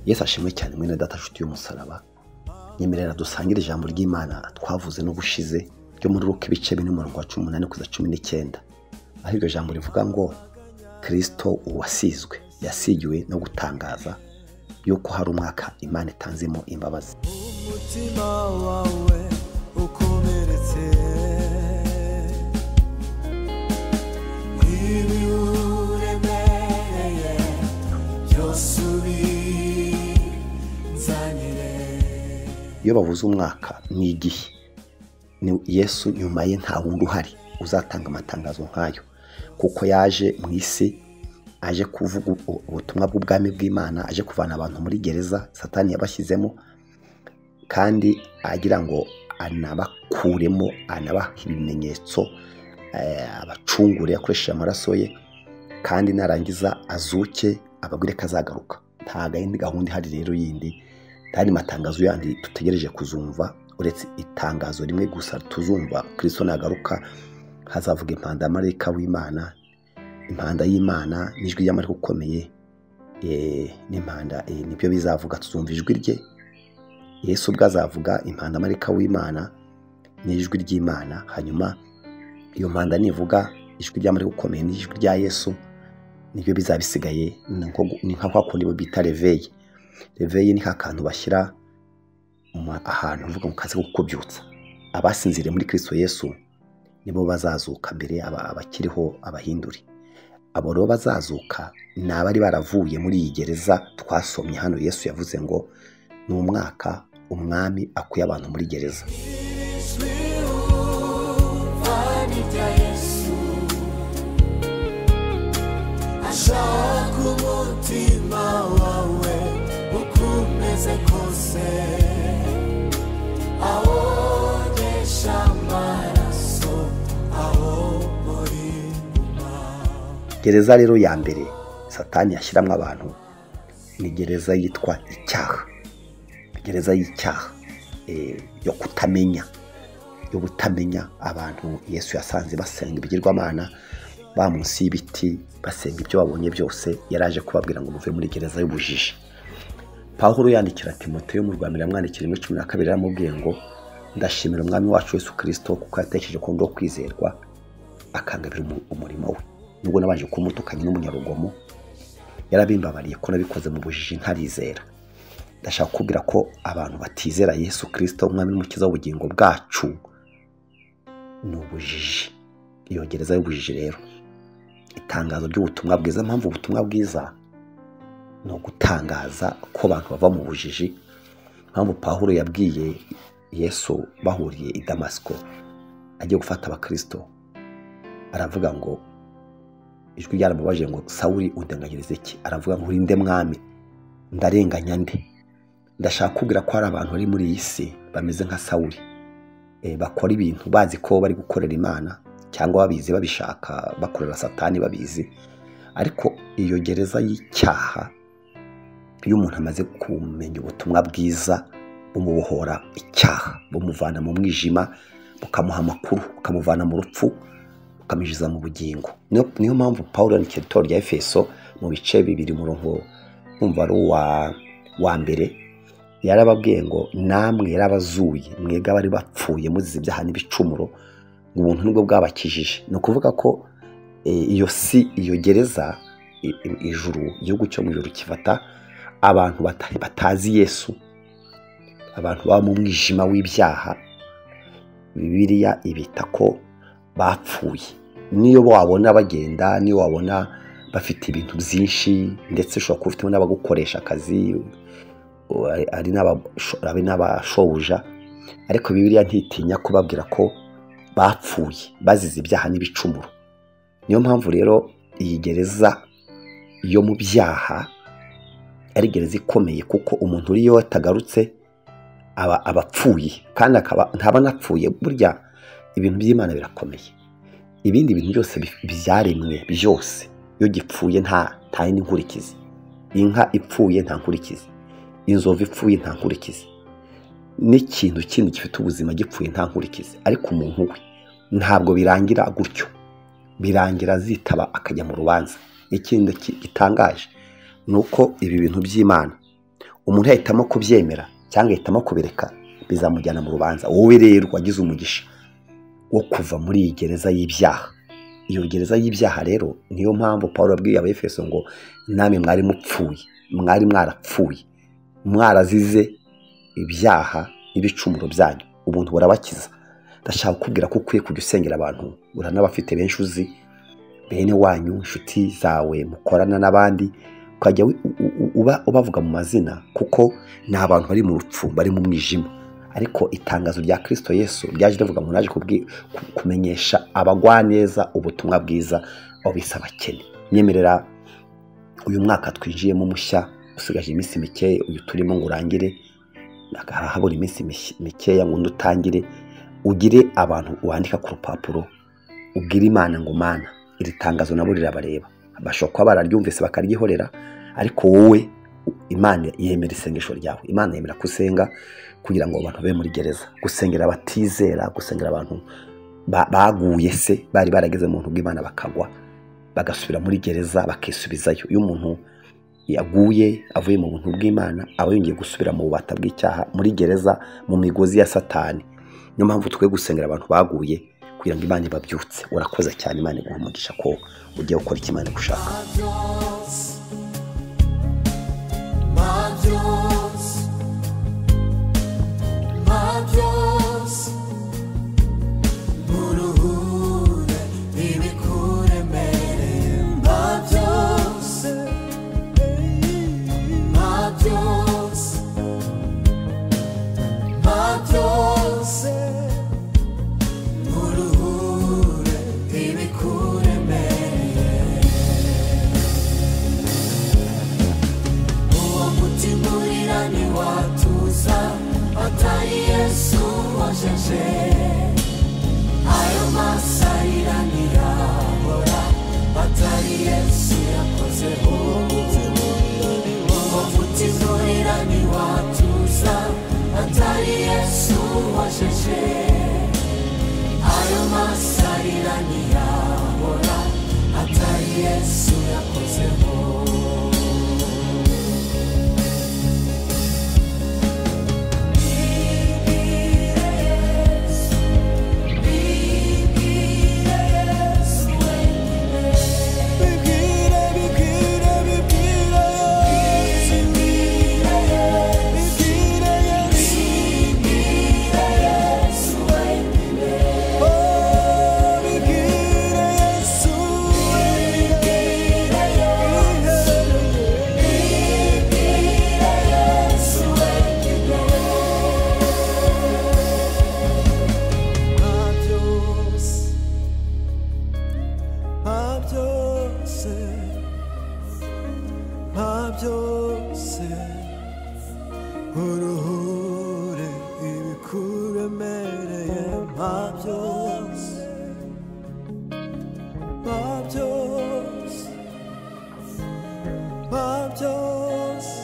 Yesu ashimwe cyane mwene data nshuti y'umusaraba. Nyemerera dusangire ijambo ry'Imana twavuze no gushize ryo muri Luka ibice 4:18-19. Aho iryo jambo rivuga ngo Kristo uwasizwe yasigiwe no gutangaza yuko hari umwaka Imana itanzemo imbabazi. Umutima wawe ukomeretse ibi uremereye byose ubinzanire. Iyo bavuze umwaka ni igihe, ni Yesu nyuma ye nta wundi uhari uzatanga amatangazo nk'ayo, kuko yaje mu isi aje kuvuga ubutumwa bw'ubwami bw'Imana, aje kuvana abantu muri gereza Satani yabashyizemo, kandi agira ngo anabakuremo, anabaha ibimenyetso, abacungure akoresheje amaraso ye, kandi narangiza azuke ababwire ko azagaruka. Ntago ari gahunda ihari rero yindi, ntari matangazo yandi tutegereje kuzumva, uretse itangazo rimwe gusa tuzumva: Kristo nagaruka hazavuga impanda y'amarayika w'Imana, impanda y'Imana n'ijwi ry'amarayika ukomeye, n'impanda nibyo bizavuga, tuzumva ijwi rye. Yesu ubwo azavuga impanda y'amarayika w'Imana n'ijwi ry'Imana, hanyuma iyo mpanda nivuga ijwi ry'amarayika ukomeye n'ijwi rya Yesu, nibyo bizabisigaye. Ni nka kwa kundi bita reveille. Reveille ni akantu bashyira ahantu uvuga mu kazi ko kubyutsa. Abasinziriye muri Kristo Yesu nibo bazazuka mbere, abakiriho abahinduri. Abo rero bazazuka ni abari baravuye muri iyi gereza twasomye hano. Yesu yavuze ngo ni umwaka umwami akuye abantu muri gereza. Ashaka umutima wawe ukomeze kose, awogesha amaraso aho muri nyuma. Gereza rero ya mbere Satani yashyiramo abantu ni gereza yitwa icyaha. Gereza y'icyaha, yo kutamenya, yo gutamenya. Abantu Yesu yasanze basenga ibigirwamana, ba munsi y'ibiti basenga ibyo babonye byose. Yaraje kubabwira ngo muve muri gereza y'ubujiji. Pawulo yandikira Timoteyo mu Rwanda yamwandikira 12 yaramubwiye ngo ndashimira umwami wacu Yesu Kristo kuko yatekereje ko ndo kwizerwa akangabira umurimo we. Nubwo nabanje kumutukanya n'umunyarugomo, yarabimbabariye ko nabikoze mu bujiji ntarizera. Ndashaka kubwira ko abantu batizera Yesu Kristo umwami n'umukiza w'ubugingo bwacu ni ubujiji. Iyo gereza y'ubujiji rero, itangazo ry'ubutumwa bwiza. Mpamvu ubutumwa bwiza no gutangaza ko abantu bava mu bujiji. Mpamvu Pawulo yabwiye Yesu bahuriye i Damasiko agiye gufata abakristo, aravuga ngo ijwi ryaramubaje ngo Sawuli undenganyirize iki? Aravuga ngo urinde mwami, ndarenganya nde? Ndashaka kubwira ko hari abantu bari muri iyi si bameze nka Sawuli, bakora ibintu bazi ko bari gukorera Imana, cyangwa babizi babishaka, bakorera Satani babizi. Ariko iyo gereza y'icyaha, iyo umuntu amaze kumenya ubutumwa bwiza, bumubohora icyaha, bumuvana mu mwijima, bukamuha amakuru, bukamuvana mu rupfu, bukamwinjiza mu bugingo. Niyo mpamvu Pawulo yandikira itorero rya Efeso mu bice 2 umurongo numva ari wa mbere, yarababwiye ngo namwe yarabazuye mwega bari bapfuye muzize ibyaha n'ibicumuro, ngo ubuntu nibwo bwabakijije. Ni ukuvuga ko iyo si, iyo gereza, ijuru, igihugu cyo mu ijuru kifata abantu batazi Yesu, abantu baba mu mwijima w'ibyaha. Bibiliya ibita ko bapfuye. Niyo wabona bagenda, niyo wabona bafite ibintu byinshi, ndetse ushobora kuba ufite n'abagukoresha akazi, ari n'abashobuja, ariko Bibiliya ntitinya kubabwira ko bapfuye bazize ibyaha n'ibicumuro. Niyo mpamvu rero iyi gereza yo mu byaha ari gereza ikomeye, kuko umuntu uri yo atagarutse aba apfuye, kandi ntaba anapfuye. Burya ibintu by'Imana birakomeye. Ibindi bintu byose byaremwe byose, iyo gipfuye nta yindi nkurikizi. Inka ipfuye nta nkurikizi, inzovu ipfuye nta nkurikizi, n'ikintu kindi gifite ubuzima gipfuye nta nkurikizi. Ariko umuntu we ntabwo birangira gutyo, birangira azitaba akajya mu rubanza. Ikindi gitangaje nuko ibi bintu by'Imana umuntu yahitamo kubyemera cyangwa yahitamo kubireka bizamujyana mu rubanza. Wowe rero wagize umugisha wo kuva muri iyi gereza y'ibyaha. Iyo gereza y'ibyaha rero niyo mpamvu Pawulo yabwiye Abefeso ngo namwe mwari mupfuye, mwari mwarapfuye, mwarazize ibyaha n'ibicumuro byanyu, ubuntu burabakiza. Ndashaka kukubwira ko ukwiye kujya usengera abantu, uranabafite benshi uzi, bene wanyu, inshuti zawe, mukorana n'abandi, ukajya ubavuga mu mazina kuko ni abantu bari mu rupfu, bari mu mwijima. Ariko itangazo rya Kristo Yesu ryaje rivuga ngo naje kumenyesha abagwaneza ubutumwa bwiza obisa abakene. Nyemerera uyu mwaka twinjiyemo mushya, usigaje iminsi mike uyu turimo ngo urangire, habura iminsi mikeya ngo ndutangire, ugire abantu wandika ku rupapuro, ubwire Imana ngo Mana, iri tangazo nabo rirabareba. Bashobora bararyumvise bakaryihorera, ariko wowe Imana yemera isengesho ryawe. Imana yemera kusenga kugira ngo abantu babe muri gereza, gusengera abatizera, gusengera abantu baguye se bari barageze mu ntu bw'Imana bakagwa bagasubira muri gereza bakisubizayo. Iyo umuntu yaguye avuye mu buntu bw'Imana aba yongeye gusubira mu bubata bw'icyaha, muri gereza, mu migozi ya Satani. Niyo mpamvu twe gusengera abantu baguye kugira ngo Imana ibabyutse. Urakoze cyane, Imana iguha umugisha ko ugiye gukora icyo Imana gushaka. Ayo masarira ntiyahora atari Yesu yakozeho. Umutimurira ntiwatuza atari Yesu washeje. Ayo masarira ntiyahora atari Yesu yakozeho. Uruhure ibikuremereye byose, byose,